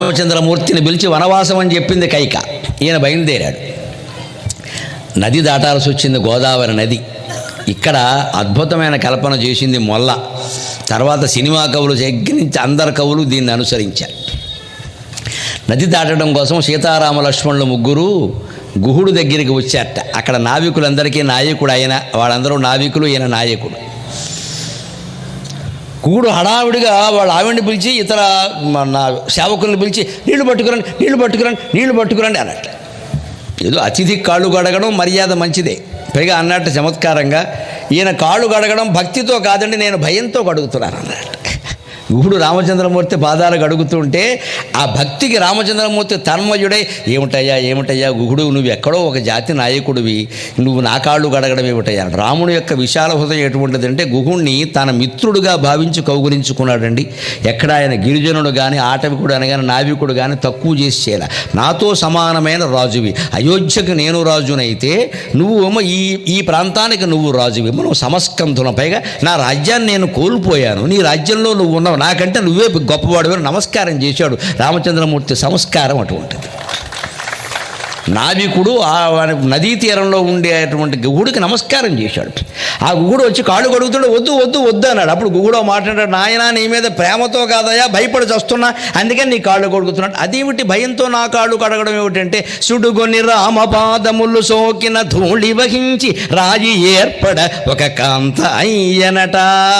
రామచంద్రమూర్తిని పిలిచి వనవాసం అని చెప్పింది కైక. ఈయన బయలుదేరాడు. నది దాటాల్సి వచ్చింది, గోదావరి నది. ఇక్కడ అద్భుతమైన కల్పన చేసింది మొల్ల. తర్వాత సినిమా కవులు దగ్గర నుంచి అందరు కవులు దీన్ని అనుసరించారు. నది దాటడం కోసం సీతారామ లక్ష్మణులు ముగ్గురు గుహుడు దగ్గరికి వచ్చారట. అక్కడ నావికులందరికీ నాయకుడు ఆయన, వాళ్ళందరూ నావికులు, ఈయన నాయకుడు. గుహుడు హడావిడిగా వాళ్ళ ఆవిడ్ని పిలిచి ఇతర సేవకుల్ని పిలిచి నీళ్లు పట్టుకురండి అన్నట్టు. ఏదో అతిథి కాళ్ళు గడగడం మర్యాద మంచిదే, పైగా అన్నట్టు చమత్కారంగా ఈయన కాళ్ళు గడగడం భక్తితో కాదండి, నేను భయంతో కడుగుతున్నాను అన్నట్టు. గుహుడు రామచంద్రమూర్తి పాదాలు గడుగుతుంటే ఆ భక్తికి రామచంద్రమూర్తి తన్మయుడై ఏమిటయ్యా గుహుడు, నువ్వు ఎక్కడో ఒక జాతి నాయకుడివి, నువ్వు నా కాళ్ళు గడగడం ఏమిటయ్యా. రాముని యొక్క విశాల హృదయం ఎటువంటిదంటే గుహుణ్ణి తన మిత్రుడుగా భావించి కౌగులించుకున్నాడండి. ఎక్కడ ఆయన గిరిజనుడు కానీ ఆటవికుడు అని కానీ నావికుడు కానీ తక్కువ చేసి చేయాల. నాతో సమానమైన రాజువి, అయోధ్యకు నేను రాజునైతే నువ్వు ఈ ప్రాంతానికి నువ్వు రాజువి, మనం సమస్కంధులం, పైగా నా రాజ్యాన్ని నేను కోల్పోయాను, నీ రాజ్యంలో నువ్వు ఉన్నావు, నాకంటే నువ్వే గొప్పవాడు అని నమస్కారం చేశాడు. రామచంద్రమూర్తి సంస్కారం అటువంటిది. నావికుడు ఆ నదీ తీరంలో ఉండేటువంటి గుహుడికి నమస్కారం చేశాడు. ఆ గుహుడు వచ్చి కాళ్ళు కడుగుతాడు, వద్దు అన్నాడు. అప్పుడు గుహుడు మాట్లాడాడు, నాయనా నీ మీద ప్రేమతో కాదయా, భయపడి చస్తున్నా, అందుకని నీ కాళ్ళు కడుగుతున్నాడు. అదేమిటి భయంతో నా కాళ్ళు కడగడం ఏమిటంటే, సుడుగొని రామపాదములు సోకిన ధూళి వహించి రాయి ఏర్పడ ఒక కాంత అయ్యనట.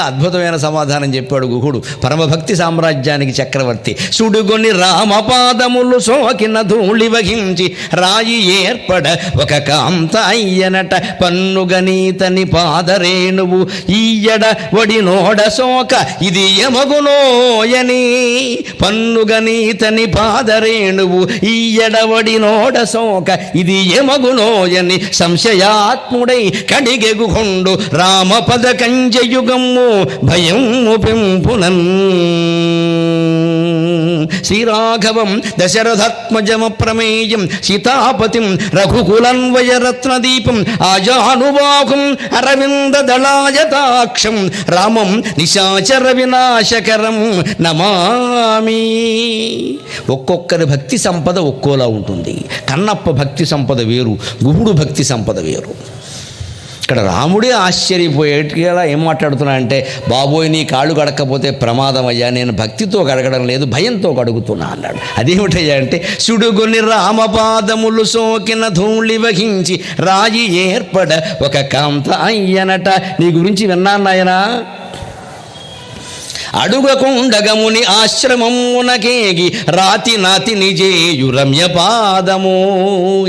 అద్భుతమైన సమాధానం చెప్పాడు గుహుడు, పరమభక్తి సామ్రాజ్యానికి చక్రవర్తి. సుడుగొని రామపాదములు సోకిన ధూళి వహించి రాయి ఏర్పడ ఒక కాంత అయ్యనట. పన్నుగనీతని పాదరేణువు ఈయడ వడి నోడ సోక ఇది యమగునోయని. పన్నుగనీతని పాదరేణువు ఈయడవడి నోడ సోక ఇది యమగునోయని. సంశయాత్ముడై కడిగెగుకొండు రామపద కంజయుగమ్ము భయము పెంపునన్. శ్రీరాఘవం దశరథాత్మజమ ప్రమేయం సీతాపతిం రఘుకులన్వయరత్నదీపం ఆజానుబాహుం అరవింద దళాయతాక్షం రామం నిశాచర వినాశకరం నమామి. ఒక్కొక్కరి భక్తి సంపద ఒక్కోలా ఉంటుంది. కన్నప్ప భక్తి సంపద వేరు, గుహుడు భక్తి సంపద వేరు. ఇక్కడ రాముడే ఆశ్చర్యపోయేట్టుగా ఏం మాట్లాడుతున్నా అంటే, బాబోయ్ నీ కాళ్ళు గడకపోతే ప్రమాదం అయ్యా, నేను భక్తితో గడగడం లేదు, భయంతో గడుగుతున్నా అన్నాడు. అదేమిటయ్యా అంటే, సుడుగొని రామపాదములు సోకిన ధూళి వహించి రాయి ఏర్పడ ఒక కాంత అయ్యనట. నీ గురించి విన్నాను నాయనా. అడుగకుండగముని ఆశ్రమమునకేగి రాతి నాతి నిజేయు రమ్యపాదము.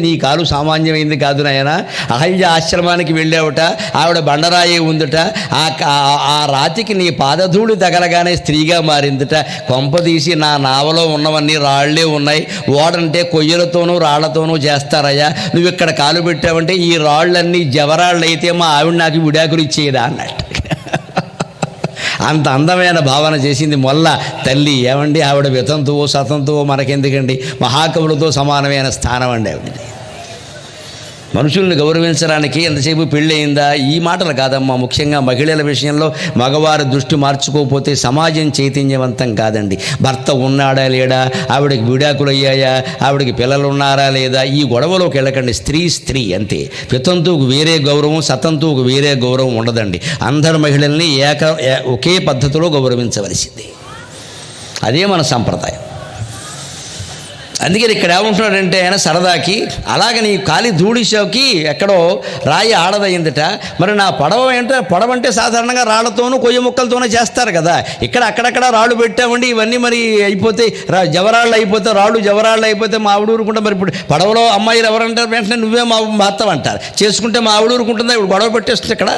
నీ కాలు సామాన్యమైంది కాదు నాయన. అహల్య ఆశ్రమానికి వెళ్ళావుట, ఆవిడ బండరాయి ఉందుట, ఆ రాతికి నీ పాదధూళి తగలగానే స్త్రీగా మారిందిట. కొంపదీసి నా నావలో ఉన్నవన్నీ రాళ్లే ఉన్నాయి, ఓడంటే కొయ్యలతోనూ రాళ్లతోనూ చేస్తారయ్యా, నువ్వు ఇక్కడ కాలు పెట్టావంటే ఈ రాళ్ళన్నీ జవరాళ్ళు అయితే మా ఆవిడ నాకు విడాకులు ఇచ్చేయదా అన్నట్టు. అంత అందమైన భావన చేసింది మొల్ల తల్లి. ఏమండి ఆవిడ వితంతువో సతంతువో మనకెందుకండి, మహాకవులతో సమానమైన స్థానం అండి ఆవిడ. మనుషుల్ని గౌరవించడానికి ఎంతసేపు పెళ్ళి అయిందా ఈ మాటలు కాదమ్మా. ముఖ్యంగా మహిళల విషయంలో మగవారి దృష్టి మార్చుకోకపోతే సమాజం చైతన్యవంతం కాదండి. భర్త ఉన్నాడా లేడా, ఆవిడకి విడాకులు అయ్యాయా, ఆవిడకి పిల్లలు ఉన్నారా లేదా, ఈ గొడవలోకి వెళ్ళకండి. స్త్రీ అంతే. వితంతువుకు వేరే గౌరవం, సతంతువుకు వేరే గౌరవం ఉండదండి. అందరు మహిళల్ని ఒకే పద్ధతిలో గౌరవించవలసింది. అదే మన సంప్రదాయం. అందుకని ఇక్కడ ఏమంటున్నాడంటే ఆయన సరదాకి, అలాగే నీ కాలి ధూళిషోకి ఎక్కడో రాయి ఆడదయిందట. మరి నా పడవ అంటే సాధారణంగా రాళ్లతోనూ కొయ్య ముక్కలతోనూ చేస్తారు కదా. ఇక్కడ అక్కడక్కడ రాళ్ళు పెట్టామండి, ఇవన్నీ మరి అయిపోతే జవరాళ్ళు అయిపోతే, రాళ్ళు జవరాళ్ళు అయిపోతే మా ఆవిడ ఊరుకుంటా. మరి ఇప్పుడు పడవలో అమ్మాయిలు ఎవరంటారు, వెంటనే నువ్వే మా భర్త అంటారు. చేసుకుంటే మా ఆవిడ ఊరుకుంటుందా, ఇప్పుడు గొడవ పెట్టేస్తుంది ఇక్కడ.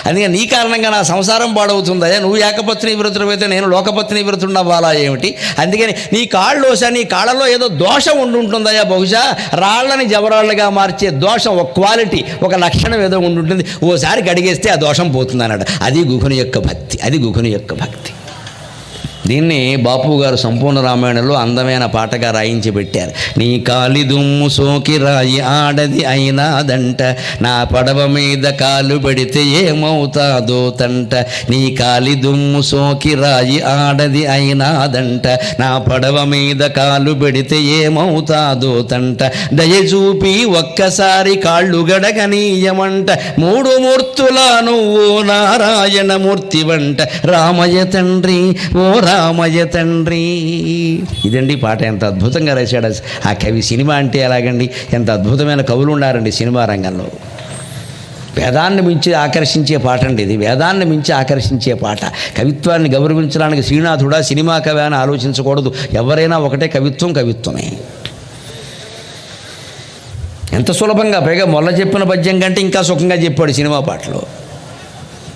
అందుకని నీ కారణంగా నా సంసారం పాడవుతుందా, నువ్వు ఏకపత్ని వ్రతుడు అయితే నేను లోకపత్ని వ్రతుడు అవ్వాలా ఏమిటి. అందుకని నీ కాళ్ళలోసా, నీ కాళ్ళలో ఏదో దోషం ఉంటుందయ్యా, బహుశా రాళ్ళని జవరాళ్ళుగా మార్చే దోషం, ఒక క్వాలిటీ, ఒక లక్షణం ఏదో ఉంటుంటుంది, ఓసారి కడిగేస్తే ఆ దోషం పోతుంది అన్నాడు. అది గుహుని యొక్క భక్తి. దీన్ని బాపు గారు సంపూర్ణ రామాయణంలో అందమైన పాటగా రాయించి పెట్టారు. నీ కాలి దుమ్ము సోకి రాయి ఆడది అయినాదంట, నా పడవ మీద కాలు పెడితే ఏమవుతాదో తంట. నీ కాలి దుమ్ము సోకి రాయి ఆడది అయినాదంట, నా పడవ మీద కాలు పెడితే ఏమవుతాదో తంట. దయచూపి ఒక్కసారి కాళ్ళు గడగనీయమంట, మూడు మూర్తుల నువ్వు నారాయణమూర్తి వంట. రామయ్య తండ్రి ఓ రామయ్య తండ్రి. ఇదండి పాట. ఎంత అద్భుతంగా రాశాడు ఆ కవి. సినిమా అంటే ఎలాగండి, ఎంత అద్భుతమైన కవులు ఉన్నారండి సినిమా రంగంలో. వేదాన్ని మించి ఆకర్షించే పాట అండి ఇది. వేదాన్ని మించి ఆకర్షించే పాట. కవిత్వాన్ని గౌరవించడానికి శ్రీనాథుడా సినిమా కవి అని ఆలోచించకూడదు. ఎవరైనా ఒకటే, కవిత్వం కవిత్వమే. ఎంత సులభంగా, పైగా మొల్ల చెప్పిన పద్యం కంటే ఇంకా సుఖంగా చెప్పాడు సినిమా పాటలో.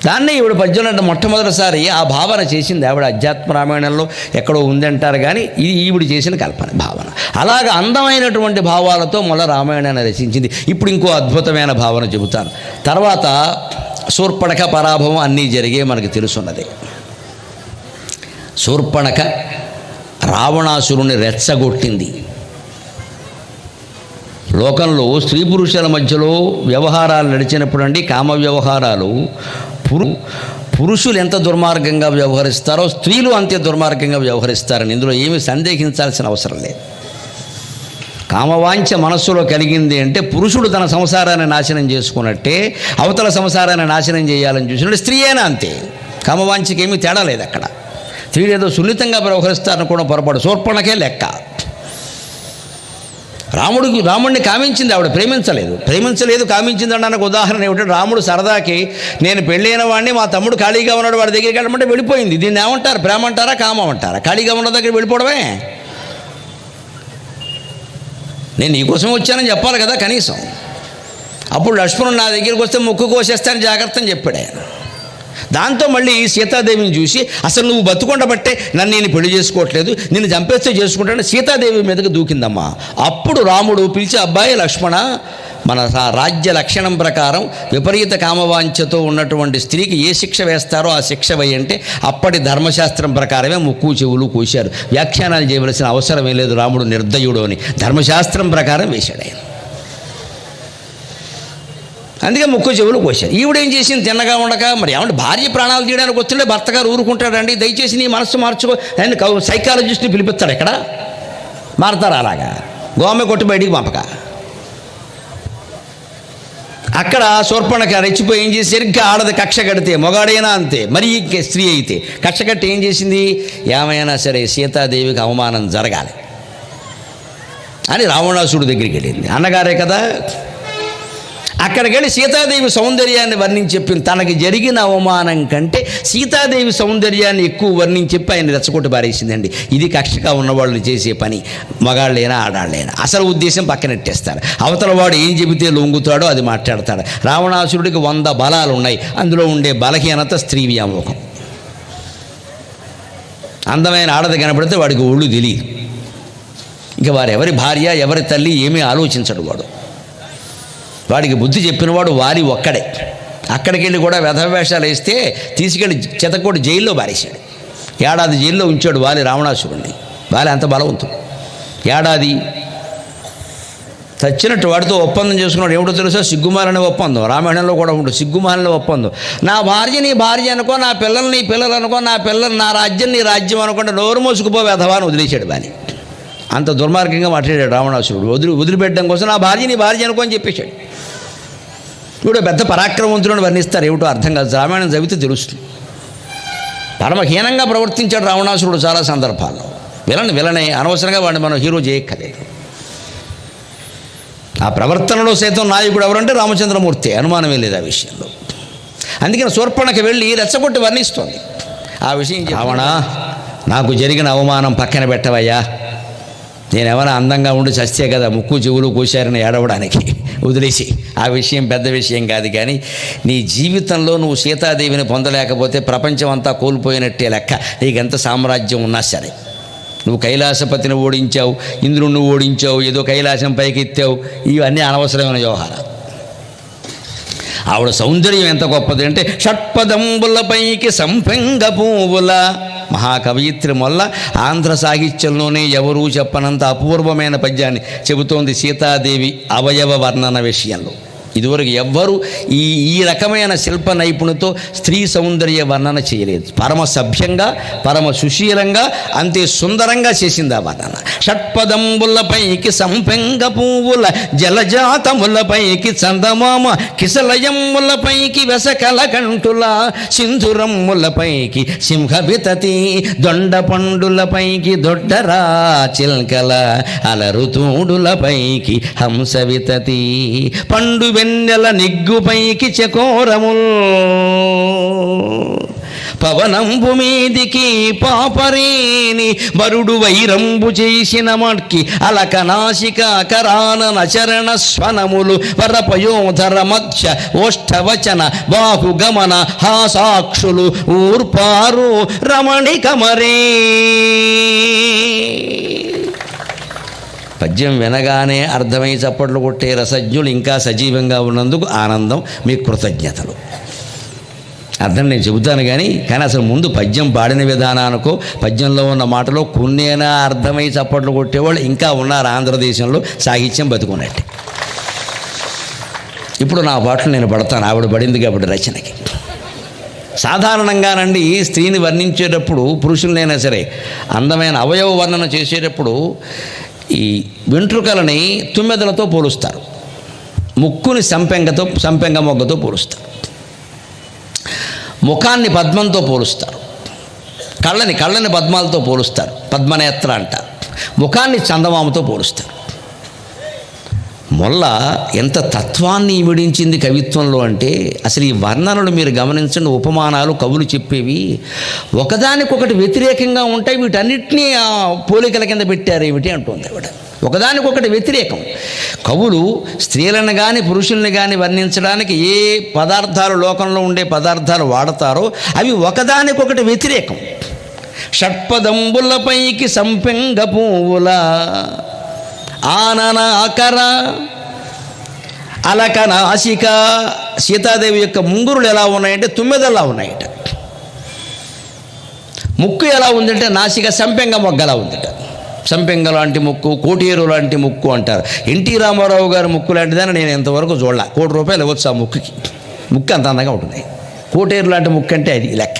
దాన్ని ఈవిడ పద్యంలో అంటే మొట్టమొదటిసారి ఆ భావన చేసింది ఆవిడ. అధ్యాత్మ రామాయణంలో ఎక్కడో ఉందంటారు కానీ ఇది ఈవిడ చేసిన కల్పన భావన. అలాగ అందమైనటువంటి భావాలతో మొల్ల రామాయణాన్ని రచించింది. ఇప్పుడు ఇంకో అద్భుతమైన భావన చెబుతాను. తర్వాత శూర్పణఖ పరాభవం అన్నీ జరిగే మనకు తెలుసున్నది. శూర్పణఖ రావణాసురుని రెచ్చగొట్టింది. లోకంలో స్త్రీ పురుషుల మధ్యలో వ్యవహారాలు నడిచినప్పుడు అండి, కామ వ్యవహారాలు, పురుషులు ఎంత దుర్మార్గంగా వ్యవహరిస్తారో స్త్రీలు అంతే దుర్మార్గంగా వ్యవహరిస్తారని ఇందులో ఏమీ సందేహించాల్సిన అవసరం లేదు. కామవాంఛ మనస్సులో కలిగింది అంటే పురుషుడు తన సంసారాన్ని నాశనం చేసుకున్నట్టే అవతల సంసారాన్ని నాశనం చేయాలని చూసినట్టు స్త్రీ అయినా అంతే. కామవాంఛకి ఏమీ తేడా లేదు అక్కడ. స్త్రీలు ఏదో సున్నితంగా వ్యవహరిస్తారని కూడా పొరపాటు. శూర్పణఖే లెక్క. రాముడిని కామించింది ఆవిడ, ప్రేమించలేదు కామించింది అనడానికి ఉదాహరణ ఏమిటంటే, రాముడు సరదాకి నేను పెళ్ళైన వాడిని, మా తమ్ముడు ఖాళీగా ఉన్నాడు, వాడి దగ్గరికి వెళ్ళమంటే వెళ్ళిపోయింది. దీన్ని ఏమంటారు? ప్రేమ అంటారా, కామం అంటారా? ఖాళీగా ఉన్న దగ్గర వెళ్ళిపోవడమే. నేను నీకోసం వచ్చానని చెప్పాలి కదా కనీసం. అప్పుడు లక్ష్మణుడు నా దగ్గరికి వస్తే ముక్కు కోసేస్తానని జాగ్రత్త అని చెప్పాడు ఆయన. దాంతో మళ్ళీ సీతాదేవిని చూసి, అసలు నువ్వు బతుకుండబట్టే నన్ను నేను పెళ్లి చేసుకోవట్లేదు, నిన్ను చంపేస్తే చేసుకుంటాను, సీతాదేవి మీదకి దూకిందమ్మా. అప్పుడు రాముడు పిలిచి, అబ్బాయి లక్ష్మణ, మన రాజ్య లక్షణం ప్రకారం విపరీత కామవాంఛతో ఉన్నటువంటి స్త్రీకి ఏ శిక్ష వేస్తారో ఆ శిక్ష వేయంటే అప్పటి ధర్మశాస్త్రం ప్రకారమే ముక్కు చెవులు కోశారు. వ్యాఖ్యానాలు చేయవలసిన అవసరమే లేదు. రాముడు నిర్దయుడు అని ధర్మశాస్త్రం ప్రకారం వేశాడు ఆయన. అందుకే ముక్కు చెవులు కోశారు. ఈవిడేం చేసింది? తిన్నగా ఉండక, మరి ఏమంటే భార్య ప్రాణాలు తీయడానికి వస్తుంటే భర్త గారు ఊరుకుంటాడండి? దయచేసి నీ మనస్సు మార్చుకో అని సైకాలజిస్ట్ని పిలిపిస్తాడు. ఎక్కడ మారతారు అలాగా? గోమె కొట్టి బయటికి పంపక. అక్కడ శూర్పణఖ రెచ్చిపోయి ఏం చేసి, సరిగ్గా ఆడది కక్ష కడితే, మొగాడైనా అంతే, మరి స్త్రీ అయితే కక్ష కట్టి ఏం చేసింది? ఏమైనా సరే సీతాదేవికి అవమానం జరగాలి అని రావణాసుడి దగ్గరికి వెళ్ళింది. అన్నగారే కదా. అక్కడికి వెళ్ళి సీతాదేవి సౌందర్యాన్ని వర్ణించి చెప్పింది. తనకి జరిగిన అవమానం కంటే సీతాదేవి సౌందర్యాన్ని ఎక్కువ వర్ణించి చెప్పి ఆయన రెచ్చగొట్టి పారేసిందండి. ఇది కక్షగా ఉన్నవాళ్ళు చేసే పని. మగాళ్ళైనా ఆడాళ్ళైనా అసలు ఉద్దేశం పక్కనెట్టేస్తారు. అవతల వాడు ఏం చెబితే లొంగుతాడో అది మాట్లాడతాడు. రావణాసురుడికి 100 బలాలు ఉన్నాయి. అందులో ఉండే బలహీనత స్త్రీ వ్యామోహం. అందమైన ఆడది కనపడితే వాడికి ఒళ్ళు తెలియదు. ఇంకా వారు ఎవరి భార్య ఎవరి తల్లి ఏమీ ఆలోచించడు. వాడికి బుద్ధి చెప్పినవాడు వాలి ఒక్కడే. అక్కడికి వెళ్ళి కూడా వెధవేషాలు వేస్తే తీసుకెళ్ళి చెతకోటి జైల్లో బారేశాడు. ఏడాది జైల్లో ఉంచాడు వాలి రావణాసురుడిని. వాలి అంత బలవంతుడు. ఏడాది చచ్చినట్టు వాడితో ఒప్పందం చేసుకున్నాడు. ఏమిటో తెలుసా? సిగ్గుమాలనే ఒప్పందం. రామాయణంలో కూడా ఉంటుంది సిగ్గుమాలనే ఒప్పందం. నా భార్య నీ భార్య అనుకో, నా పిల్లలు నీ పిల్లలు అనుకో, నా పిల్లలు నా రాజ్యం నీ రాజ్యం అనుకుంటే నోరు మోసుకుపో వెధవా అని వదిలేశాడు వాలి. అంత దుర్మార్గంగా మాట్లాడాడు రావణాసురుడు. వదిలిపెట్టడం కోసం నా భార్య నీ భార్య అనుకో అని చెప్పేశాడు. ఇప్పుడు పెద్ద పరాక్రమవంతులను వర్ణిస్తారు. ఏమిటో అర్థం కాదు. రామాయణం చదివితే తెలుస్తుంది. పరమహీనంగా ప్రవర్తించాడు రావణాసురుడు చాలా సందర్భాల్లో. విలనే అనవసరంగా వాడిని మనం హీరో చేయక్కలేదు. ఆ ప్రవర్తనలో సైతం నాయకుడు ఎవరంటే రామచంద్రమూర్తి, అనుమానమే లేదు ఆ విషయంలో. అందుకని శూర్పణఖ వెళ్ళి రెచ్చగొట్టి వర్ణిస్తోంది ఆ విషయం. రావణ, నాకు జరిగిన అవమానం పక్కన పెట్టవయ్యా. నేనేమైనా అందంగా ఉండి చస్తే కదా ముక్కు చెవులు కోశారని ఏడవడానికి, వదిలేసి. ఆ విషయం పెద్ద విషయం కాదు. కానీ నీ జీవితంలో నువ్వు సీతాదేవిని పొందలేకపోతే ప్రపంచం అంతా కోల్పోయినట్టే లెక్క. నీకెంత సామ్రాజ్యం ఉన్నా సరే. నువ్వు కైలాసపతిని ఓడించావు, ఇంద్రుణ్ణి ఓడించావు, ఏదో కైలాసం పైకి ఎత్తావు, ఇవన్నీ అనవసరమైన వ్యవహారాలు. ఆవిడ సౌందర్యం ఎంత గొప్పది అంటే, షట్పదంబుల పైకి సంపెంగ పువ్వుల మహాకవయిత్రి మొల్ల ఆంధ్ర సాహిత్యంలోనే ఎవరూ చెప్పనంత అపూర్వమైన పద్యాన్ని చెబుతోంది సీతాదేవి అవయవ వర్ణన విషయంలో. ఇదివరకు ఎవ్వరూ ఈ రకమైన శిల్ప నైపుణ్యతో స్త్రీ సౌందర్య వర్ణన చేయలేదు. పరమ సభ్యంగా, పరమ సుశీలంగా, అంతే సుందరంగా చేసింది ఆ వర్ణన. షట్పదంబులపైకి సంపెంగ పువ్వుల, జలజాతములపైకి చందమామ, కిసలయమ్ములపైకి వెసకల కంటుల, సింధురమ్ములపైకి సింహ వితతి, దొండ పండులపైకి దొడ్డరా చిల్కల, అలరుతూడులపైకి హంస వితతి, పండు వెన్నెల నిగ్గుపైకి చకోరముల్, పవనంబు మీదికి పాపరేని వరుడు వైరంబు చేసిన మట్కి, అలక నాసిక కరానన చరణ స్వనములు, వరపయోధర మధ్య ఓష్ఠవచన బాహుగమన హాసాక్షులు, ఊర్పారు రమణికమరే. పద్యం వినగానే అర్థమై చప్పట్లు కొట్టే రసజ్ఞులు ఇంకా సజీవంగా ఉన్నందుకు ఆనందం, మీ కృతజ్ఞతలు. అర్థం నేను చెబుతాను కానీ అసలు ముందు పద్యం పాడిన విధానానికో పద్యంలో ఉన్న మాటలో కొన్నేనా అర్థమై చప్పట్లు కొట్టేవాళ్ళు ఇంకా ఉన్నారు ఆంధ్రదేశంలో. సాహిత్యం బతుకున్నట్టే. ఇప్పుడు నా పాటలు నేను పడతాను, ఆవిడ పడింది కాబట్టి రచనకి. సాధారణంగానండి స్త్రీని వర్ణించేటప్పుడు, పురుషులనైనా సరే అందమైన అవయవ వర్ణన చేసేటప్పుడు ఈ వెంట్రుకలని తుమ్మెదలతో పోలుస్తారు, ముక్కుని సంపెంగ మొగ్గతో పోలుస్తారు, ముఖాన్ని పద్మంతో పోలుస్తారు, కళ్ళని పద్మాలతో పోలుస్తారు, పద్మనేత్ర అంటారు, ముఖాన్ని చందమామతో పోలుస్తారు. మొల్ల ఎంత తత్వాన్ని ఇమిడించింది కవిత్వంలో అంటే, అసలు ఈ వర్ణనలు మీరు గమనించండి. ఉపమానాలు కవులు చెప్పేవి ఒకదానికొకటి వ్యతిరేకంగా ఉంటాయి. వీటన్నిటినీ ఆ పోలికల కింద పెట్టారు ఏమిటి అంటుంది ఆవిడ. ఒకదానికొకటి వ్యతిరేకం. కవులు స్త్రీలను కానీ పురుషుల్ని కానీ వర్ణించడానికి ఏ పదార్థాలు, లోకంలో ఉండే పదార్థాలు వాడతారో అవి ఒకదానికొకటి వ్యతిరేకం. షట్పదంబులపైకి సంపెంగ పువ్వుల, ఆనన అకర అలక నాసిక. సీతాదేవి యొక్క ముంగురులు ఎలా ఉన్నాయంటే తుమ్మెదలా ఉన్నాయట. ముక్కు ఎలా ఉందంటే నాసిక సంపెంగ మొగ్గలా ఉందట. సంపెంగ లాంటి ముక్కు, కోటేరు లాంటి ముక్కు అంటారు. ఎన్టీ రామారావు గారి ముక్కు లాంటిదని నేను ఇంతవరకు చూడలే. ₹1,00,00,000 ఇవ్వచ్చు ఆ ముక్కుకి. ముక్కు అంత అందంగా ఉంటుంది. కోటేరు లాంటి ముక్కు అంటే అది లెక్క.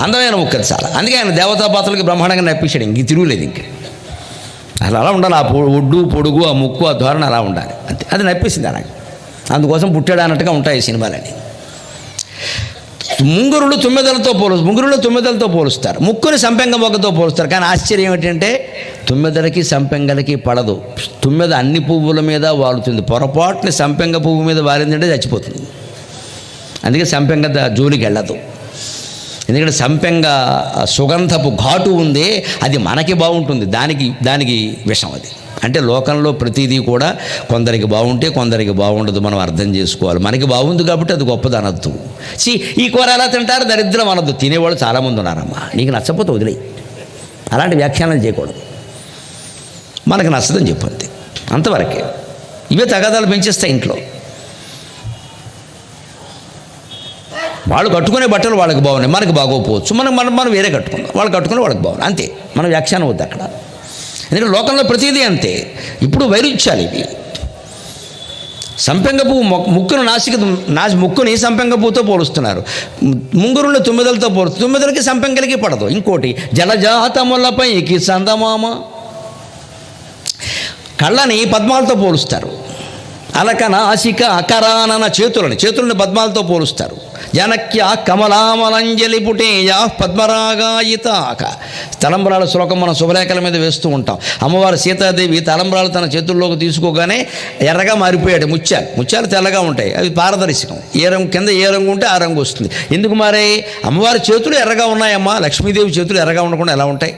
అందమైన ముక్కు అది చాలా. అందుకే ఆయన దేవతాపాత్రలకి బ్రహ్మాండంగా నప్పించాడు. ఇంక తిరుగులేదు. ఇంక అలా ఉండాలి. ఆ ఒడ్డు పొడుగు, ఆ ముక్కు, ఆ ధోరణ అలా ఉండాలి. అంతే. అది నప్పిస్తుంది నాకు. అందుకోసం పుట్టాడు అన్నట్టుగా ఉంటాయి సినిమాలన్నీ. ముంగురులు తుమ్మెదలతో పోలుస్తారు, ముక్కుని సంపెంగ మొగ్గతో పోలుస్తారు. కానీ ఆశ్చర్యం ఏంటంటే తుమ్మెదలకి సంపెంగలకి పడదు. తుమ్మెద అన్ని పువ్వుల మీద వాలుతుంది. పొరపాటుని సంపెంగ పువ్వు మీద వాలిందంటే చచ్చిపోతుంది. అందుకే సంపెంగ జోలికి వెళ్ళదు. ఎందుకంటే సంపెంగ సుగంధపు ఘాటు ఉందే, అది మనకి బాగుంటుంది, దానికి విషం అది. అంటే లోకంలో ప్రతిదీ కూడా కొందరికి బాగుంటే కొందరికి బాగుండదు. మనం అర్థం చేసుకోవాలి. మనకి బాగుంది కాబట్టి అది గొప్పది అనద్దు. ఈ కూర ఎలా తింటారు దరిద్రం అనద్దు. తినేవాళ్ళు చాలామంది ఉన్నారమ్మా. నీకు నచ్చకపోతే వదిలేయి. అలాంటి వ్యాఖ్యానాలు చేయకూడదు. మనకు నచ్చదని చెప్పండి, అంతవరకే. ఇవే తగాదాలు పెంచేస్తాయి ఇంట్లో. వాళ్ళు కట్టుకునే బట్టలు వాళ్ళకి బాగున్నాయి, మనకి బాగోకపోవచ్చు. మనం వేరే కట్టుకుందాం. వాళ్ళు కట్టుకుని వాళ్ళకి బాగున్నాయి, అంతే. మన వ్యాఖ్యానం వద్దు అక్కడ. ఎందుకంటే లోకంలో ప్రతిదీ అంతే. ఇప్పుడు వైరుధ్యాలు ఇవి. సంపెంగ పువ్వు ముక్కుని సంపెంగ పువ్వుతో పోలుస్తున్నారు. ముంగురులు తుమ్మెదలతో పోలుస్తారు. తుమ్మెదలకి సంపెంగలకి పడదు. ఇంకోటి జలజాతములపైకి చందమామ. కళ్ళని పద్మాలతో పోలుస్తారు. అలక నాసిక అకరానన చేతులని పద్మాలతో పోలుస్తారు. జనక్య కమలామలంజలి పుటేయ పద్మరాగాయితాక. తలంబ్రాల శ్లోకం మనం శుభలేఖల మీద వేస్తూ ఉంటాం. అమ్మవారు సీతాదేవి తలంబ్రాలు తన చేతుల్లోకి తీసుకోగానే ఎర్రగా మారిపోయాడు. ముత్యాలు తెల్లగా ఉంటాయి, అవి పారదర్శకం. ఏ రంగు కింద ఏ రంగు ఉంటే ఆ రంగు వస్తుంది. ఎందుకు మారాయి? అమ్మవారి చేతులు ఎర్రగా ఉన్నాయమ్మా. లక్ష్మీదేవి చేతులు ఎర్రగా ఉండకుండా ఎలా ఉంటాయి?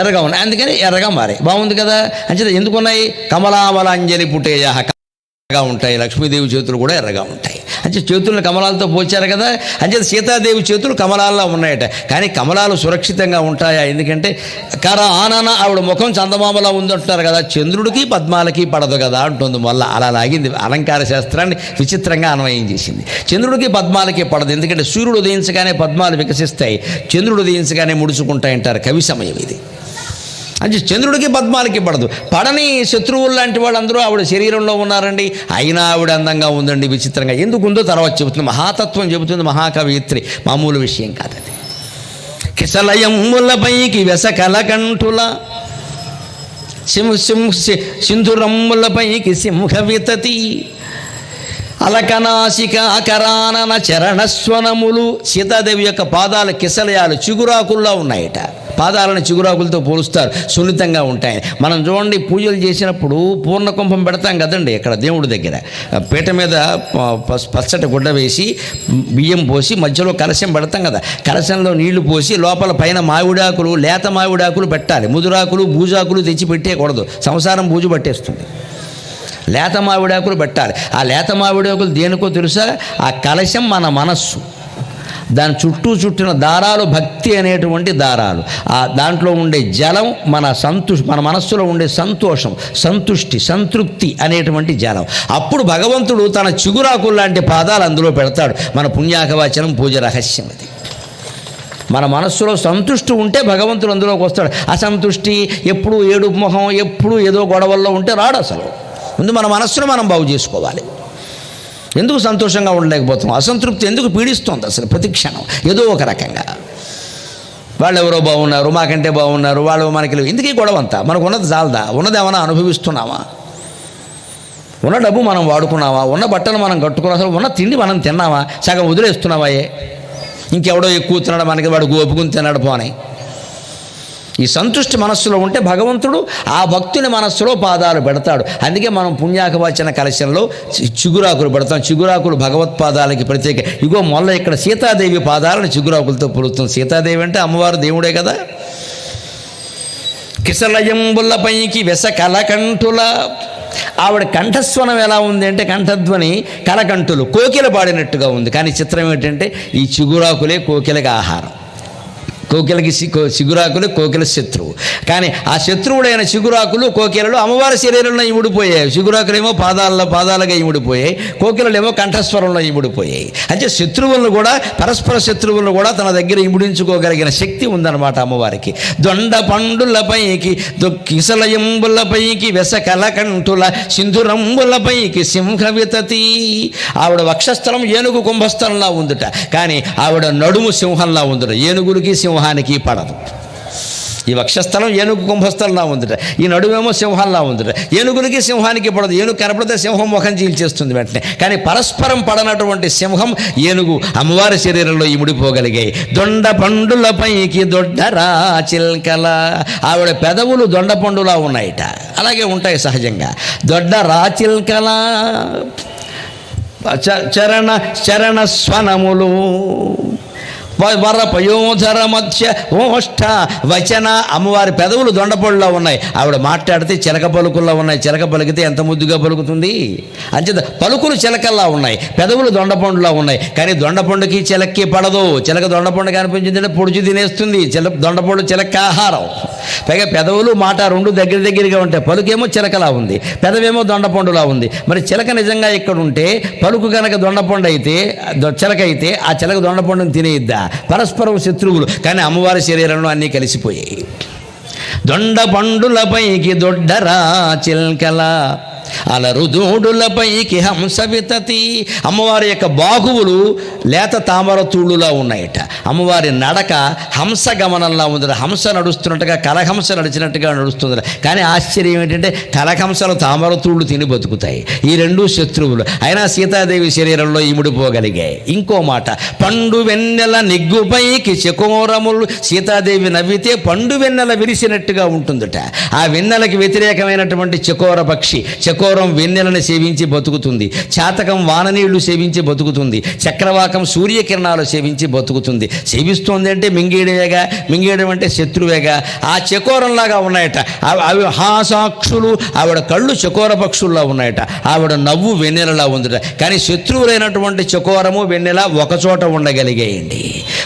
ఎర్రగా ఉన్నాయి, అందుకని ఎర్రగా మారాయి. బాగుంది కదా. అంచేత ఎందుకున్నాయి? కమలామలాంజలి పుటేయ ఎర్రగా ఉంటాయి. లక్ష్మీదేవి చేతులు కూడా ఎర్రగా ఉంటాయి. అంటే చేతులను కమలాలతో పోల్చారు కదా, అంటే సీతాదేవి చేతులు కమలాల్లో ఉన్నాయట. కానీ కమలాలు సురక్షితంగా ఉంటాయా? ఎందుకంటే ఆనన ఆవిడ ముఖం చందమామలా ఉందంటున్నారు కదా, చంద్రుడికి పద్మాలకి పడదు కదా అంటుంది. మళ్ళీ అలా లాగింది, అలంకార శాస్త్రాన్ని విచిత్రంగా అన్వయం చేసింది. చంద్రుడికి పద్మాలకి పడదు, ఎందుకంటే సూర్యుడు ఉదయించగానే పద్మాలు వికసిస్తాయి, చంద్రుడు ఉదయించగానే ముడుచుకుంటాయంటారు. కవి సమయం ఇది. అంటే చంద్రుడికి పద్మాలకి పడదు. పడని శత్రువులు లాంటి వాళ్ళందరూ ఆవిడ శరీరంలో ఉన్నారండి, అయినా ఆవిడ అందంగా ఉందండి. విచిత్రంగా ఎందుకుందో తర్వాత చెబుతుంది, మహాతత్వం చెబుతుంది మహాకవిత్రి, మామూలు విషయం కాదది. కిసలయమ్ములపైకి వెసకలకంఠుల సింధురమ్ములపైకి సింహ వితతి అలకనాసిక కరానన చరణస్వనములు. సీతాదేవి యొక్క పాదాల కిసలయాలు చిగురాకుల్లో ఉన్నాయట. పాదాలను చిగురాకులతో పోలుస్తారు, సున్నితంగా ఉంటాయని. మనం చూడండి, పూజలు చేసినప్పుడు పూర్ణకుంభం పెడతాం కదండి ఇక్కడ దేవుడి దగ్గర. పీట మీద పచ్చటి గుడ్డ వేసి బియ్యం పోసి మధ్యలో కలశం పెడతాం కదా, కలశంలో నీళ్లు పోసి లోపల పైన మామిడాకులు, లేత మామిడాకులు పెట్టాలి. ముదురాకులు బూజాకులు తెచ్చి పెట్టేయకూడదు, సంసారం బూజు పట్టేస్తుంది. లేత మామిడాకులు పెట్టాలి. ఆ లేత మామిడాకులు దేనికో తెలుసా? ఆ కలశం మన మనస్సు, దాని చుట్టిన దారాలు భక్తి అనేటువంటి దారాలు. ఆ దాంట్లో ఉండే జలం మన మనస్సులో ఉండే సంతోషం, సంతుష్టి, సంతృప్తి అనేటువంటి జలం. అప్పుడు భగవంతుడు తన చిగురాకులు లాంటి పాదాలు అందులో పెడతాడు. మన పుణ్యాకవాచనం పూజ రహస్యం అది. మన మనస్సులో సంతుష్టి ఉంటే భగవంతుడు అందులోకి వస్తాడు. అసంతుష్టి, ఎప్పుడు ఏడుపు మొహం, ఎప్పుడు ఏదో గొడవల్లో ఉంటే రాడు. అసలు ముందు మన మనస్సును మనం బాగు చేసుకోవాలి. ఎందుకు సంతోషంగా ఉండలేకపోతున్నాం? అసంతృప్తి ఎందుకు పీడిస్తుంది అసలు ప్రతి క్షణం ఏదో ఒక రకంగా? వాళ్ళు ఎవరో బాగున్నారు, మాకంటే బాగున్నారు, వాళ్ళు మనకి ఎందుకు గొడవ అంతా? మనకు ఉన్నది చాలదా? ఉన్నది ఏమైనా అనుభవిస్తున్నామా? ఉన్న డబ్బు మనం వాడుకున్నావా? ఉన్న బట్టలు మనం కట్టుకున్నా? అసలు ఉన్న తిండి మనం తిన్నావా? సగం వదిలేస్తున్నావాయే, ఇంకెవడో ఎక్కువ తిన్నాడు మనకి, వాడు ఒప్పుకుని తిన్నాడు పోనీ. ఈ సంతుష్టి మనస్సులో ఉంటే భగవంతుడు ఆ భక్తుని మనస్సులో పాదాలు పెడతాడు. అందుకే మనం పుణ్యాకవాచన కలశంలో చిగురాకులు పెడతాం. చిగురాకులు భగవత్పాదాలకి ప్రత్యేక. ఇగో మొల్ల ఇక్కడ సీతాదేవి పాదాలను చిగురాకులతో పొలుస్తుంది. సీతాదేవి అంటే అమ్మవారు దేవుడే కదా. కిసలయంబులపైకి వెస కలకంఠుల, ఆవిడ కంఠస్వనం ఎలా ఉంది అంటే కంఠధ్వని కలకంఠులు, కోకిల పాడినట్టుగా ఉంది. కానీ చిత్రం ఏంటంటే ఈ చిగురాకులే కోకిలకి ఆహారం. కోకిలకి చిగురాకులు కోకిల శత్రువు. కానీ ఆ శత్రువుడైన చిగురాకులు కోకిలలు అమ్మవారి శరీరంలో ఇముడిపోయాయి. చిగురాకులేమో పాదాలుగా ఇముడిపోయాయి, కోకిలలేమో కంఠస్వరంలో ఇముడిపోయాయి. అంటే శత్రువులను కూడా, పరస్పర శత్రువులను కూడా తన దగ్గర ఇముడించుకోగలిగిన శక్తి ఉందన్నమాట అమ్మవారికి. దొండ పండులపైకి కిసలయంబులపైకి వెస కలకంఠుల సింధురంబులపైకి సింహ వితతి. ఆవిడ వక్షస్థలం ఏనుగు కుంభస్థలంలా ఉందిట, కానీ ఆవిడ నడుము సింహంలా ఉందిట. ఏనుగులకి సింహానికి పడదు. ఈ వక్షస్థలం ఏనుగు కుంభస్థలంలా ఉందిట, ఈ నడుమేమో సింహంలా ఉందిట. ఏనుగులకి సింహానికి పడదు. ఏనుగు కనపడితే సింహం ముఖం చీల్చేస్తుంది వెంటనే. కానీ పరస్పరం పడనటువంటి సింహం, ఏనుగు అమ్మవారి శరీరంలో ఇముడిపోగలిగాయి. దొండ పండులపైకి దొడ్డరా చిల్కల, ఆవిడ పెదవులు దొండ పండులా ఉన్నాయిట, అలాగే ఉంటాయి సహజంగా. దొడ్డ రాచిల్కల చరణ స్వనములు వరపయోధర మధ్య ఓష్ఠ వచన. అమ్మవారి పెదవులు దొండపొడిలో ఉన్నాయి. ఆవిడ మాట్లాడితే చిలక పలుకుల్లో ఉన్నాయి. చిలక పలికితే ఎంత ముద్దుగా పలుకుతుంది. అంచేత పలుకులు చిలకల్లా ఉన్నాయి, పెదవులు దొండపండులా ఉన్నాయి. కానీ దొండపండుకి చిలక్కి పడదు. చిలక దొండపండు కనిపించిందంటే పొడుచు తినేస్తుంది. దొండపండు చిలక ఆహారం. పైగా పెదవులు మాట రెండు దగ్గరగా ఉంటాయి. పలుకేమో చిలకలా ఉంది, పెదవేమో దొండపండులా ఉంది. మరి చిలక నిజంగా ఇక్కడ ఉంటే, పలుకు కనుక దొండపండు అయితే, చిలక అయితే ఆ చిలక దొండపండుని తినేయిద్దా? పరస్పరం శత్రువులు. కానీ అమ్మవారి శరీరంలో అన్నీ కలిసిపోయాయి. దొండ పండులపైకి దొడ్డరా చిల్కల అలరుదూడులపైకి హంస వితతి. అమ్మవారి యొక్క బాహువులు లేత తామర తూళ్ళులా ఉన్నాయట. అమ్మవారి నడక హంస గమనంలా ఉంది. హంస నడుస్తున్నట్టుగా, కలహంస నడిచినట్టుగా నడుస్తుంది. కానీ ఆశ్చర్యం ఏంటంటే కలహంసలు తామర తూళ్ళు తిని బతుకుతాయి. ఈ రెండు శత్రువులు. అయినా సీతాదేవి శరీరంలో ఇముడిపోగలిగాయి. ఇంకో మాట, పండు వెన్నెల నిగ్గుపైకి చకోరములు. సీతాదేవి నవ్వితే పండు వెన్నెల విరిసినట్టుగా ఉంటుందట. ఆ వెన్నెలకి వ్యతిరేకమైనటువంటి చకోర పక్షి, చకోరం వెన్నెలను సేవించి బతుకుతుంది, చాతకం వాననీళ్లు సేవించి బతుకుతుంది, చక్రవాకం సూర్యకిరణాలు సేవించి బతుకుతుంది. సేవిస్తోంది అంటే మింగేయడమేగా, మింగేయడం అంటే శత్రువేగా. ఆ చకోరంలాగా ఉన్నాయట అవి హాసాక్షులు. ఆవిడ కళ్ళు చకోర పక్షుల్లా ఉన్నాయట, ఆవిడ నవ్వు వెన్నెలలా ఉందట. కానీ శత్రువులైనటువంటి చకోరము వెన్నెల ఒకచోట ఉండగలిగేయండి.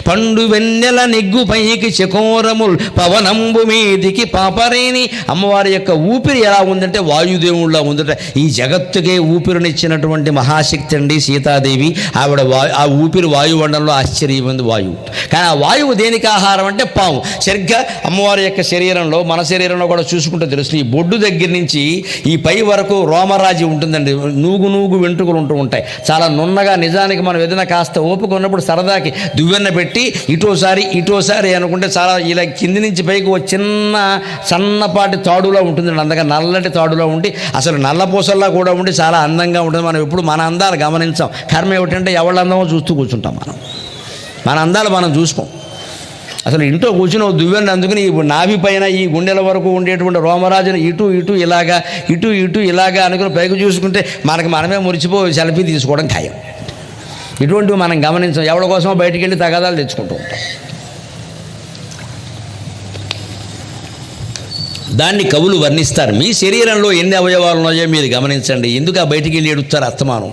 పండు వెన్నెల నెగ్గు పైకి చకోరముల్ పవనంబు మీదికి పాపరేని. అమ్మవారి యొక్క ఊపిరి ఎలా ఉందంటే వాయుదేవుళ్ళ ఉందట. ఈ జగత్తుకే ఊపిరినిచ్చినటువంటి మహాశక్తి అండి సీతాదేవి. ఆవిడ ఆ ఊపిరి వాయుమండలంలో ఆశ్చర్యమైంది వాయువు. కానీ ఆ వాయువు దేనికి ఆహారం అంటే పాము. సరిగ్గా అమ్మవారి యొక్క శరీరంలో, మన శరీరంలో కూడా చూసుకుంటే తెలుస్తుంది, ఈ బొడ్డు దగ్గర నుంచి ఈ పై వరకు రోమరాజి ఉంటుందండి. నూగు వెంట్రుకలు ఉంటూ ఉంటాయి, చాలా నున్నగా. నిజానికి మనం ఏదైనా కాస్త ఓపిక ఉన్నప్పుడు సరదాకి దువ్వెన్న పెట్టి ఇటోసారి అనుకుంటే చాలా ఇలా కింది నుంచి పైకి ఒక చిన్న సన్నపాటి తాడులా ఉంటుందండి. అందుకని నల్లటి తాడులో ఉండి అసలు నల్లపూసల్లా కూడా ఉండి చాలా అందంగా ఉంటుంది. మనం ఎప్పుడు మన అందాలు గమనించాం. కర్మ ఏమిటంటే ఎవళ్ళ అందమో చూస్తూ కూర్చుంటాం. మన అందాలు మనం చూసుకోం. అసలు ఇంట్లో కూర్చుని దువ్వెన్న అందుకుని ఈ నాభి పైన ఈ గుండెల వరకు ఉండేటువంటి రోమరాజుని ఇటు ఇలాగా అనుకుని పైకి చూసుకుంటే మనమే మురిచిపోయి సెల్ఫీ తీసుకోవడం ఖాయం. ఇటువంటివి మనం గమనించాం. ఎవరి కోసమో బయటికి వెళ్ళి తగాదాలు తెచ్చుకుంటూ ఉంటాం. దాన్ని కవులు వర్ణిస్తారు. మీ శరీరంలో ఎన్ని అవయవాలు ఉన్నాయో మీరు గమనించండి. ఎందుకు ఆ బయటికి వెళ్ళి ఎడుస్తారు అస్తమానం?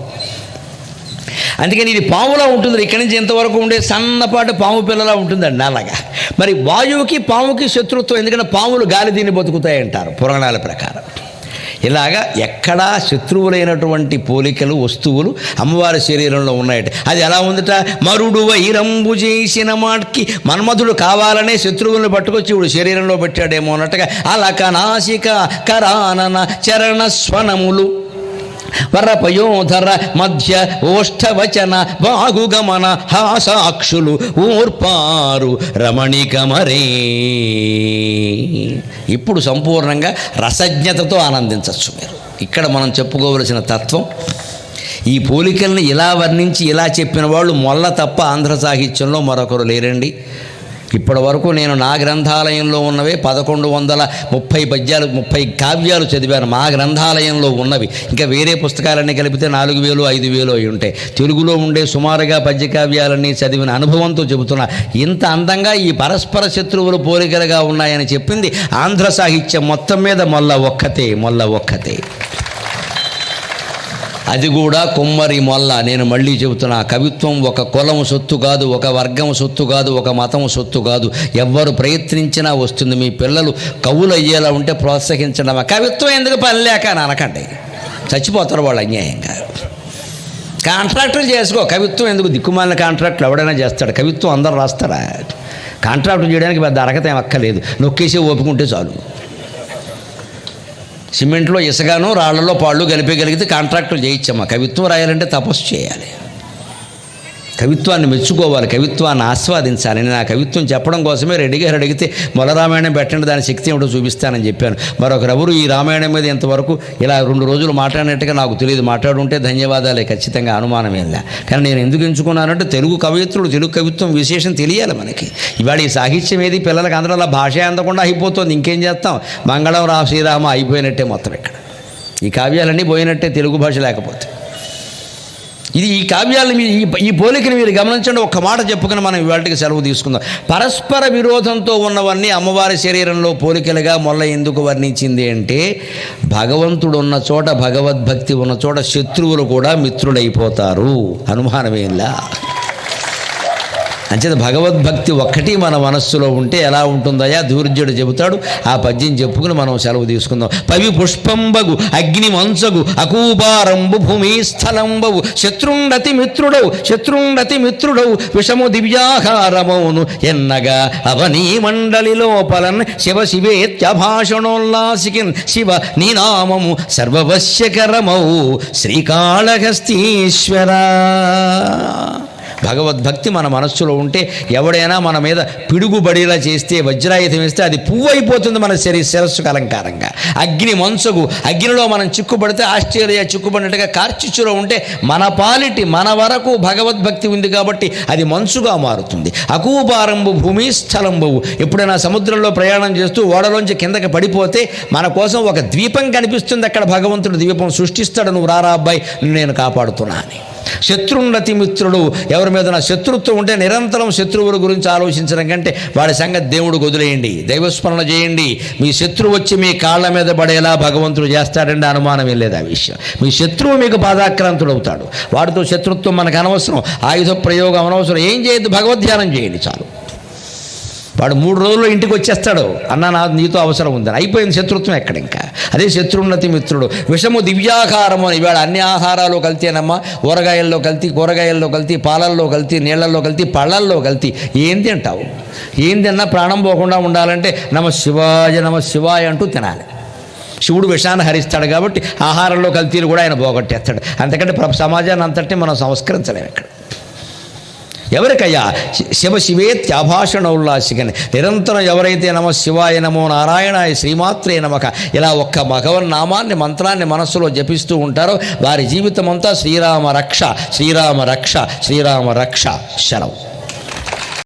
అందుకని ఇది పాములా ఉంటుంది. ఇక్కడి నుంచి ఎంతవరకు ఉండే సన్నపాటి పాము పిల్లలా ఉంటుందండి అలాగా. మరి వాయువుకి పాముకి శత్రుత్వం. ఎందుకంటే పాములు గాలి దీన్ని బతుకుతాయంటారు పురాణాల ప్రకారం. ఇలాగా ఎక్కడా శత్రువులైనటువంటి పోలికలు వస్తువులు అమ్మవారి శరీరంలో ఉన్నాయట. అది ఎలా ఉందట? మరుడు వైరంబు చేసిన మాట్కి మన్మధుడు కావాలనే శత్రువులను పట్టుకొచ్చి ఇప్పుడు శరీరంలో పెట్టాడేమో అన్నట్టుగా అలక నాసిక కరానన చరణ స్వనములు వరపయోధర మధ్య ఓష్ఠవచన వాగుగమన హాసాక్షులు ఊర్పారు రమణికమరే. ఇప్పుడు సంపూర్ణంగా రసజ్ఞతతో ఆనందించవచ్చు మీరు. ఇక్కడ మనం చెప్పుకోవలసిన తత్వం, ఈ పోలికల్ని ఇలా వర్ణించి ఇలా చెప్పిన వాళ్ళు మొల్ల తప్ప ఆంధ్ర సాహిత్యంలో మరొకరు లేరండి. ఇప్పటి వరకు నేను నా గ్రంథాలయంలో ఉన్నవే 1130 కావ్యాలు చదివాను. మా గ్రంథాలయంలో ఉన్నవి. ఇంకా వేరే పుస్తకాలన్నీ కలిపితే 4000 5000 అయి ఉంటాయి. తెలుగులో ఉండే సుమారుగా పద్యకావ్యాలన్నీ చదివిన అనుభవంతో చెబుతున్నా. ఇంత అందంగా ఈ పరస్పర శత్రువులు పోలికలుగా ఉన్నాయని చెప్పింది ఆంధ్ర సాహిత్యం మొత్తం మీద మొల్ల ఒక్కతే. అది కూడా కుమ్మరి మొల్ల. నేను మళ్ళీ చెబుతున్నా, కవిత్వం ఒక కులం సొత్తు కాదు, ఒక వర్గం సొత్తు కాదు, ఒక మతం సొత్తు కాదు. ఎవ్వరు ప్రయత్నించినా వస్తుంది. మీ పిల్లలు కవులు అయ్యేలా ఉంటే ప్రోత్సహించడం. కవిత్వం ఎందుకు పని లేక అని అనకండి, చచ్చిపోతారు వాళ్ళు అన్యాయంగా. కాంట్రాక్టులు చేసుకో. కవిత్వం ఎందుకు? దిక్కుమాలిన కాంట్రాక్టులు ఎవడైనా చేస్తాడు. కవిత్వం అందరూ రాస్తారా? కాంట్రాక్టు చేయడానికి పెద్ద అర్హత ఏం అక్కర్లేదు, నొక్కేసి ఓపుకుంటే చాలు. సిమెంట్లో ఇసుగాను రాళ్లలో పాళ్ళు కలిపేయగలిగితే కాంట్రాక్టులు చేయించమ్మా. కవిత్వం రాయాలంటే తపస్సు చేయాలి, కవిత్వాన్ని మెచ్చుకోవాలి, కవిత్వాన్ని ఆస్వాదించాలి. నేను ఆ కవిత్వం చెప్పడం కోసమే రెడ్డి గారు అడిగితే మొల రామాయణం పెట్టండి, దాని శక్తి ఏమిటో చూపిస్తానని చెప్పాను. మరొకరెవరు ఈ రామాయణం మీద ఇంతవరకు ఇలా 2 రోజులు మాట్లాడినట్టుగా నాకు తెలియదు. మాట్లాడుంటే ధన్యవాదాలే, ఖచ్చితంగా అనుమానమేం లే. కానీ నేను ఎందుకు ఎంచుకున్నానంటే తెలుగు కవిత్రుడు, తెలుగు కవిత్వం విశేషం తెలియాలి మనకి. ఇవాళ ఈ సాహిత్యం ఏది పిల్లలకి అందరూ అలా భాష అందకుండా అయిపోతుంది. ఇంకేం చేస్తాం? మంగళం రా శ్రీరామ అయిపోయినట్టే మొత్తం. ఇక్కడ ఈ కావ్యాలన్నీ పోయినట్టే తెలుగు భాష లేకపోతే. ఇది ఈ కావ్యాలను ఈ పోలికను మీరు గమనించండి. ఒక్క మాట చెప్పుకుని మనం ఇవాళకి సెలవు తీసుకుందాం. పరస్పర విరోధంతో ఉన్నవన్నీ అమ్మవారి శరీరంలో పోలికలుగా మొల్ల ఎందుకు వర్ణించింది అంటే, భగవంతుడు ఉన్న చోట, భగవద్భక్తి ఉన్న చోట శత్రువులు కూడా మిత్రులైపోతారు. అనుమానమేలా. అంచేత భగవద్భక్తి ఒక్కటి మన మనస్సులో ఉంటే ఎలా ఉంటుందయా ధూర్జుడు చెబుతాడు. ఆ పద్యం చెప్పుకుని మనం సెలవు తీసుకుందాం. పవి పుష్పంబగు అగ్ని మంచగు అకూపారంబు భూమి స్థలంబవు శత్రుండతి మిత్రుడవు విషము దివ్యాహారమౌను ఎన్నగా అవనీ మండలి లోపలన్ శివేత్యభాషణోల్లాసికిన్ శివ నీనామము సర్వవశ్యకరమౌ శ్రీకాళహస్తీశ్వర. భగవద్భక్తి మన మనస్సులో ఉంటే ఎవడైనా మన మీద పిడుగుబడిలా చేస్తే, వజ్రాయుధం వేస్తే అది పువ్వు అయిపోతుంది మన శిరస్సుకు అలంకారంగా. అగ్ని మంచుగు, అగ్నిలో మనం చిక్కుబడితే ఆస్ట్రేలియా చిక్కుబడినట్టుగా కార్చిచ్చులో ఉంటే మన పాలిటి మన వరకు భగవద్భక్తి ఉంది కాబట్టి అది మంచుగా మారుతుంది. అకూపారంబు భూమి స్థలంబు. ఎప్పుడైనా సముద్రంలో ప్రయాణం చేస్తూ ఓడలోంచి కిందకి పడిపోతే మన కోసం ఒక ద్వీపం కనిపిస్తుంది. అక్కడ భగవంతుడు ద్వీపం సృష్టిస్తాడు, నువ్వు రారా అబ్బాయి నేను కాపాడుతున్నా అని. శత్రున్నతి మిత్రుడు, ఎవరి మీద నా శత్రుత్వం ఉంటే నిరంతరం శత్రువుల గురించి ఆలోచించడం కంటే వాడి సంగతి దేవుడికి వదిలేయండి, దైవస్మరణ చేయండి. మీ శత్రువు వచ్చి మీ కాళ్ళ మీద పడేలా భగవంతుడు చేస్తాడండి, అనుమానం లేదు ఆ విషయం. మీ శత్రువు మీకు పాదాక్రాంతుడు అవుతాడు. వాడితో శత్రుత్వం మనకు అనవసరం, ఆయుధ ప్రయోగం అనవసరం. ఏం చేయొద్దు, భగవద్ధ్యానం చేయండి చాలు. వాడు 3 రోజుల్లో ఇంటికి వచ్చేస్తాడు, అన్న నీతో అవసరం ఉందని. అయిపోయింది శత్రుత్వం ఎక్కడ ఇంకా. అదే శత్రున్నతి మిత్రుడు. విషము దివ్యాహారము అని. ఇవాళ అన్ని ఆహారాలు కల్తీనమ్మా. ఊరగాయల్లో కల్తీ, కూరగాయల్లో కల్తీ, పాలల్లో కల్తీ, నీళ్లలో కల్తీ, పళ్ళల్లో కల్తీ. ఏం తింటావు? ఏం తిన్నా ప్రాణం పోకుండా ఉండాలంటే నమ శివాయ అంటూ తినాలి. శివుడు విషాన్ని హరిస్తాడు కాబట్టి ఆహారంలో కల్తీలు కూడా ఆయన పోగొట్టేస్తాడు. అంతకంటే సమాజాన్ని అంతటి మనం సంస్కరించలేము ఇక్కడ. ఎవరికయ్యా? శివేత్యాభాషణోల్లాసికని నిరంతరం ఎవరైతే నమ శివాయ నమో నారాయణాయ శ్రీమాత్రే నమః ఇలా ఒక్క భగవన్నామాన్ని మంత్రాన్ని మనస్సులో జపిస్తూ ఉంటారో వారి జీవితం అంతా శ్రీరామ రక్ష శ్రీరామ రక్ష శ్రీరామ రక్ష శరవు.